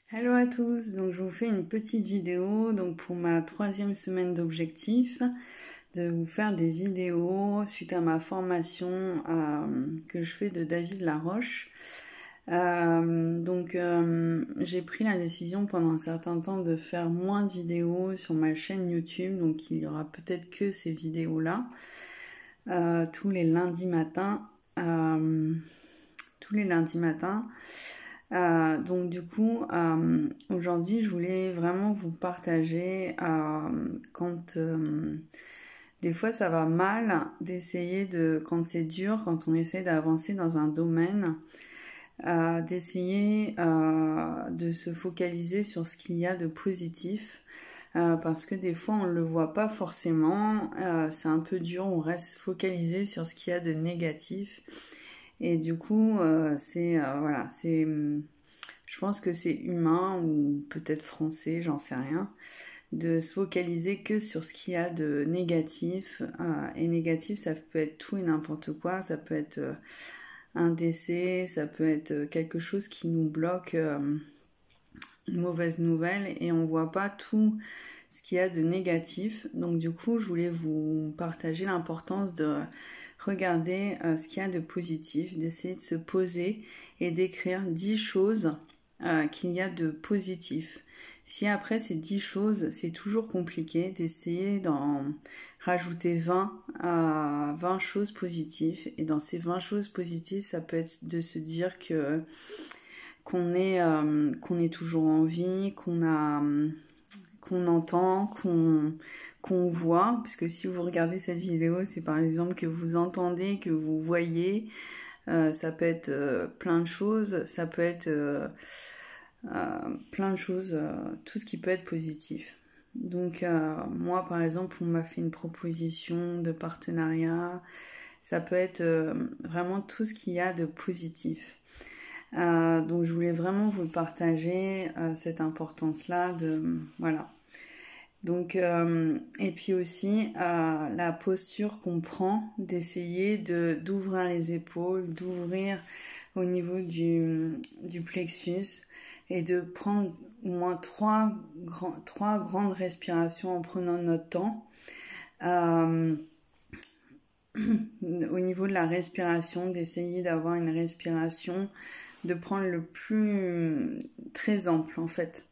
Hello à tous, donc je vous fais une petite vidéo pour ma 3e semaine d'objectif, de vous faire des vidéos suite à ma formation que je fais de David Laroche. J'ai pris la décision pendant un certain temps de faire moins de vidéos sur ma chaîne YouTube, donc il y aura peut-être que ces vidéos-là, tous les lundis matins. Aujourd'hui, je voulais vraiment vous partager quand des fois ça va mal, quand c'est dur, quand on essaie d'avancer dans un domaine, d'essayer de se focaliser sur ce qu'il y a de positif. Parce que des fois on ne le voit pas forcément, c'est un peu dur, on reste focalisé sur ce qu'il y a de négatif. Et du coup, je pense que c'est humain ou peut-être français, j'en sais rien, de se focaliser que sur ce qu'il y a de négatif. Et négatif, ça peut être tout et n'importe quoi, ça peut être un décès, ça peut être quelque chose qui nous bloque, une mauvaise nouvelle, et on voit pas tout ce qu'il y a de négatif. Donc du coup, je voulais vous partager l'importance de regarder ce qu'il y a de positif, d'essayer de se poser et d'écrire 10 choses qu'il y a de positif. Si après ces 10 choses, c'est toujours compliqué, d'essayer d'en rajouter 20 choses positives. Et dans ces 20 choses positives, ça peut être de se dire qu'on est toujours en vie, qu'on entend, qu'on voit, puisque si vous regardez cette vidéo, c'est par exemple que vous entendez, que vous voyez, ça peut être plein de choses, ça peut être plein de choses, tout ce qui peut être positif. Donc moi par exemple, on m'a fait une proposition de partenariat, ça peut être vraiment tout ce qu'il y a de positif. Donc je voulais vraiment vous partager cette importance-là voilà. Donc, et puis aussi la posture qu'on prend, d'essayer d'ouvrir les épaules, d'ouvrir au niveau du plexus, et de prendre au moins trois grandes respirations en prenant notre temps. Au niveau de la respiration, d'essayer d'avoir une respiration, de prendre le plus très ample en fait.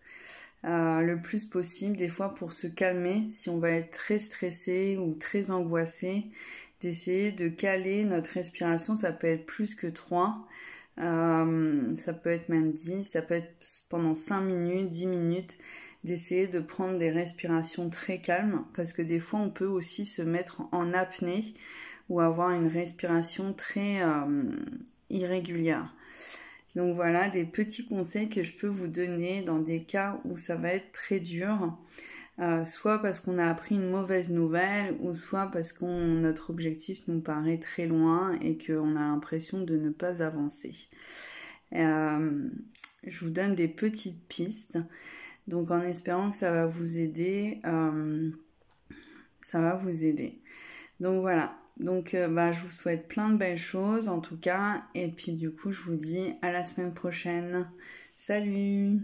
Le plus possible, des fois pour se calmer, si on va être très stressé ou très angoissé, d'essayer de caler notre respiration. Ça peut être plus que 3, ça peut être même 10, ça peut être pendant 5 minutes, 10 minutes, d'essayer de prendre des respirations très calmes, parce que des fois on peut aussi se mettre en apnée ou avoir une respiration très irrégulière. Donc voilà, des petits conseils que je peux vous donner dans des cas où ça va être très dur, soit parce qu'on a appris une mauvaise nouvelle, ou soit parce que notre objectif nous paraît très loin et qu'on a l'impression de ne pas avancer. Je vous donne des petites pistes, donc en espérant que ça va vous aider. Donc voilà. Donc je vous souhaite plein de belles choses en tout cas, et puis du coup je vous dis à la semaine prochaine. Salut!